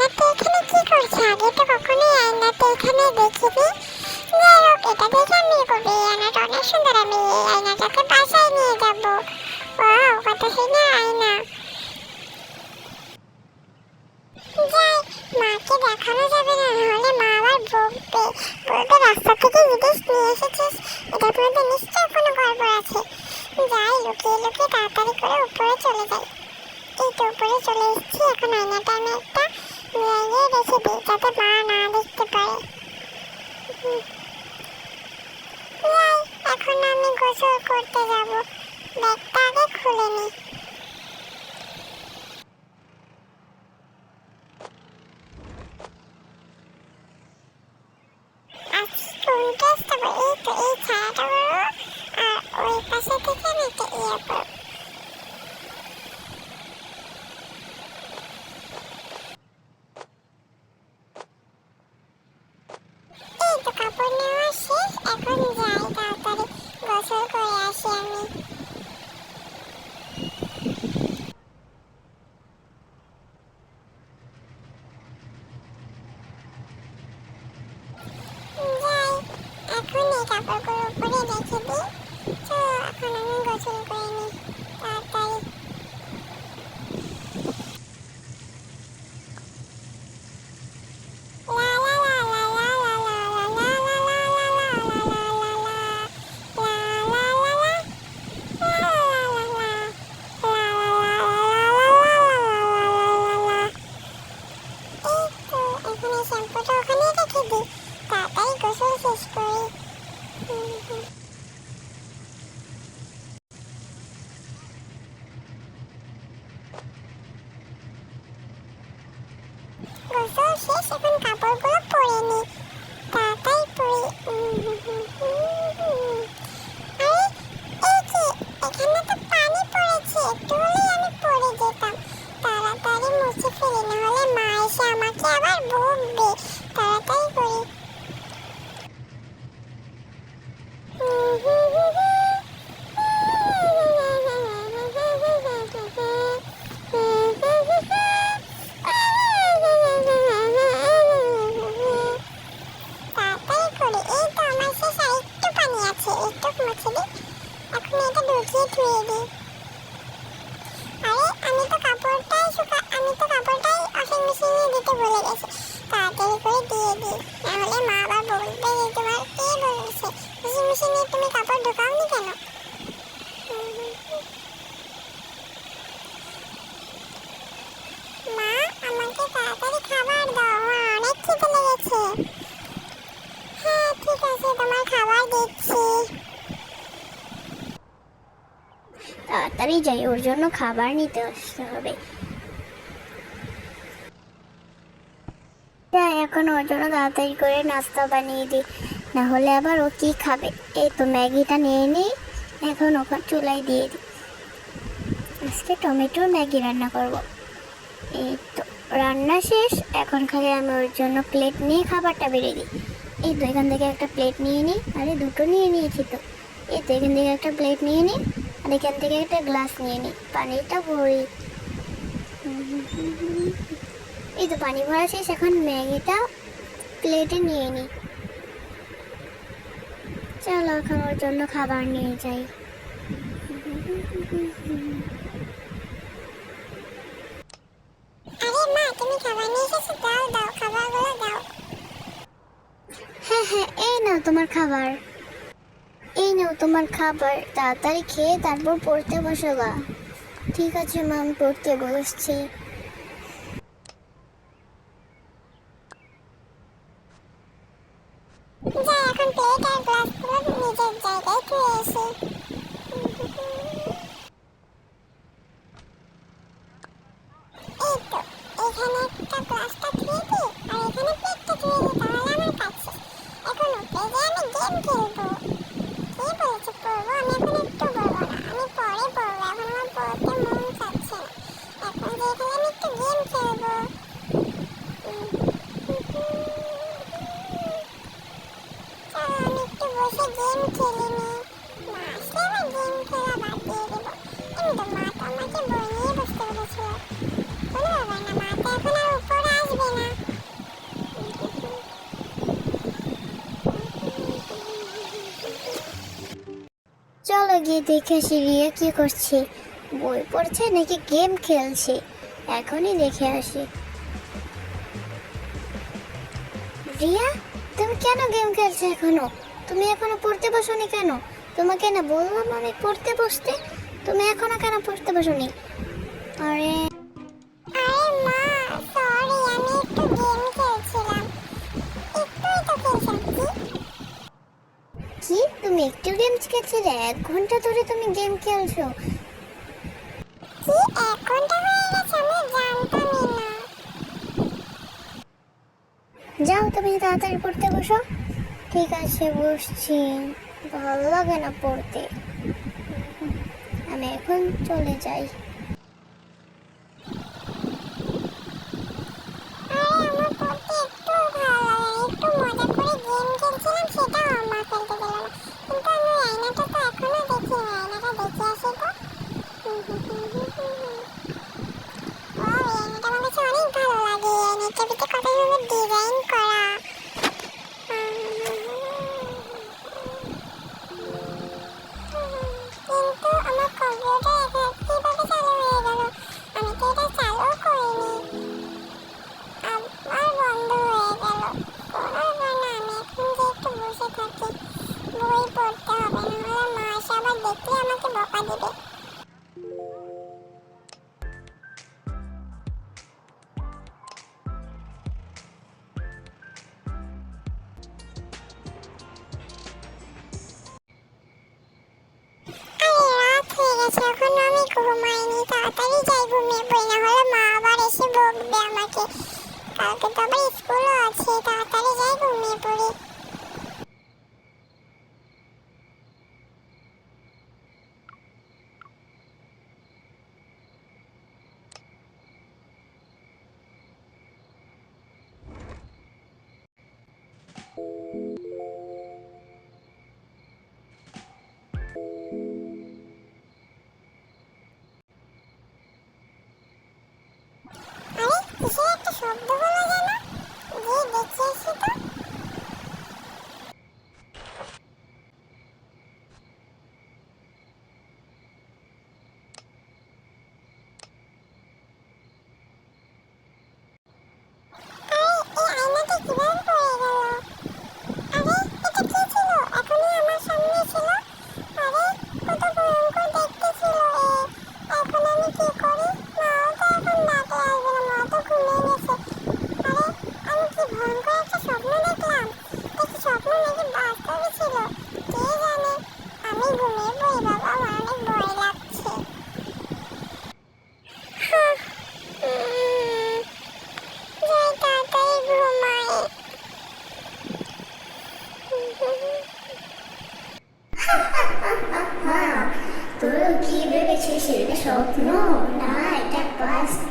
আয়নাতে এখানে কি করছে? আগে তো কখনোই আয়নাতে এখানে দেখিনি। যাই হোক, এটা দেখে আমি করবো, এই আয়নাটা অনেক সুন্দর, আমি এই আয়নাটাকে বাসায় নিয়ে যাবো। ওয়াও, কত সুন্দর আয়না। যাই, মাকে দেখানো যাবে না, নাহলে মা আবার বকবে। বলবে রাস্তা থেকে জিনিস নিয়ে এসেছিস, এটার মধ্যে নিশ্চয় কোনো গড়বড় আছে। যাই, লুকিয়ে লুকিয়ে তাড়াতাড়ি করে উপরে চলে যাই। এই তো উপরে চলে এসেছি, এখন আয়নাটা আমি একটা জায়গায় রেখে দিই যাতে মা না দেখতে পারে। যাই, এখন আমি গোসল করতে যাব, ব্যাগটা আগে খুলে নিই। কোনটা আসতে এই তো এই ছায়াটা বড়, আর ওই পাশে থেকে আমি একটা ইয়ে পরব। এই তো কাপড় নেওয়া শেষ, এখন যাই তাড়াতাড়ি গোসল করে আসি আমি। যাই, এখন এই কাপড়গুলো উপরে রেখে দিই। তো এখন আমি গোসল করে নিই তাড়াতাড়ি। শ্যাম্পুটা ওখানে রেখে দিই, তাড়াতাড়ি গোসল শেষ করি। গোসল শেষ, এখন কাপড়গুলো পরে নিই, তাড়াতাড়ি পরি। আরে এই কি, এখানে তো পানি পড়েছে, একটু হলেই আমি পড়ে যেতাম। তাড়াতাড়ি মুছে ফেলি, নাহলে মা এসে আমাকে আবার বকবে। তাড়াতাড়ি করি। তাড়াতাড়ি করি, এই তো আমার শেষ, আর একটু পানি আছে, একটু মুছে দিই। এখন এটা ঢুকিয়ে ধুয়ে দিই। আরে আমি তো কাপড়টাই ওয়াশিং মেশিনে দিতে ভুলে গেছি, তাড়াতাড়ি করে দিয়ে দিই, নাহলে মা আবার বলবে যে তোমার কে বলেছে ওয়াশিং মেশিনে তুমি কাপড় ঢোকাওনি কেন। মা, আমাকে তাড়াতাড়ি খাবার দাও, আমার অনেক খিদে লেগেছে। হ্যাঁ ঠিক আছে, তোমার খাবার দিচ্ছি। তাড়াতাড়ি যাই, ওর জন্য খাবার নিতে আসতে হবে। যাই, এখন ওর জন্য তাড়াতাড়ি করে নাস্তা বানিয়ে দিই, না হলে আবার ও কি খাবে। এই তো ম্যাগিটা নিয়ে নিই, এখন ওখানে চুলায় দিয়ে দিই। আজকে টমেটোর ম্যাগি রান্না করব। এই তো রান্না শেষ, এখন খালি আমি ওর জন্য প্লেট নিয়ে খাবারটা বেড়ে দিই। এই তো এখান থেকে একটা প্লেট নিয়ে নিই, আরে দুটো নিয়ে নিয়েছি তো। এই তো এখান থেকে একটা প্লেট নিয়ে নিই, আর এখান থেকে একটা গ্লাস নিয়ে নিই, পানিটা ভরি। এই তো পানি ভরা শেষ, এখন ম্যাগিটা প্লেটে নিয়ে নিই। চলো এখন ওর জন্য খাবার নিয়ে যাই। আরে মা, তুমি খাবার নিয়ে এসেছো, দাও দাও, খাবারগুলো দাও। হ্যাঁ হ্যাঁ, এই নাও তোমার খাবার, এই নাও তোমার খাবার, তাড়াতাড়ি খেয়ে তারপর পড়তে বসো গা। ঠিক আছে মা, আমি পড়তে বসছি। যাই, এখন প্লেট আর গ্লাসগুলো নিজের জায়গায় ধুয়ে আসি। এই তো এখানে একটা গ্লাসটা ধুয়ে দিই, আর এখানে প্লেটটা ধুয়ে দিই, তাহলে আমার কাজ শেষ। এখন উপরে গিয়ে আমি গেম খেলবো। কে বলেছে পড়বো? আমি এখন একটু পড়বো না, আমি পরে পড়বো, এখন আমার পড়তে মন চাচ্ছে না। এখন যে এখানে আমি একটু গেম খেলবো। চলো আমি একটু বসে গেম খেলে নিই, মা আসলে আবার গেম খেলা বাদ দিয়ে দেবো। কিন্তু মা তো আমাকে বই নিয়ে বসতে বলেছিল, কোনো ব্যাপার না, মা তো এখন আর উপরে আসবে না। দেখে আসি রিয়া কি করছে, বই পড়ছে নাকি গেম খেলছে। এখনই দেখে আসি। রিয়া, তুমি কেন গেম খেলছো এখনো? তুমি এখনো পড়তে বসোনি কেন? তোমাকে না বললাম আমি পড়তে বসতে, তুমি এখনো কেন পড়তে বসোনি? আরে আরে মা, সরি, আমি একটু গেম খেলছিলাম। একটুই তো খেলছিলাম। কি, তুমি একটু গেম খেলছিলে? 1 ঘন্টা ধরে তুমি গেম খেলছো? কি 1 ঘন্টা হয়ে গেছে? আমি জানতামই না। যাও তুমি তাড়াতাড়ি পড়তে বসো। ঠিক আছে, বসছি। ভালো লাগে না পড়তে, আমি এখন চলে যাই। আরে আমার পড়তে একটু ভালো লাগে না, একটু মজা করে গেম খেলছিলাম, সেটাও আমার খেলতে দিল না। কিন্তু আমি আয়নাটা তো এখনো দেখিনি, আয়নাটা দেখে আসি তো। ও, এই আয়নাটা আমার কাছে অনেক ভালো লাগে। এই আয়নাটার ভিতরে কত সুন্দর ডিজাইন করা। কিন্তু আমার কম্পিউটার এখন কিভাবে চালু হয়ে গেল? আমি তো এটা চালু করিনি। আবার বন্ধ হয়ে গেল। করার না, আমি এখন যে একটু বসে থাকি, বই পড়তে হবে, নাহলে মা এসে আবার দেখলে আমাকে বকা দিবে। আরে রাত হয়ে গেছে, এখনো আমি ঘুমাইনি। তাড়াতাড়ি যাই, ঘুমিয়ে পড়ি, নাহলে মা আবার এসে বকবে আমাকে। কালকে তো আবার স্কুলও আছে, তাড়াতাড়ি যাই, ঘুমিয়ে পড়ি। আরে কিসের একটা শব্দ হলো যেন? গিয়ে দেখে আসি তো। আরে এই আয়নাটা কিভাবে পড়ে গেল? আরে এটা কি ছিল? এখনই আমার সামনে ছিল। আরে কত ভয়ঙ্কর দেখতে ছিল এ। এখন আমি কি করি? মাও তো এখন ডাকে আসবে না, মা তো ঘুমিয়ে গেছে। আরে আমি কি ভয়ঙ্কর একটা স্বপ্ন দেখলাম? দেখি স্বপ্ন নাকি বাস্তবে ছিল, কে জানে। আমি ঘুমিয়ে পড়ি বাবা, আমার অনেক ভয় লাগছে। হাহ, যাই তাড়াতাড়ি ঘুমাই। তুই কি ভেবেছিস এটা স্বপ্ন? না, এটা বাস্তব।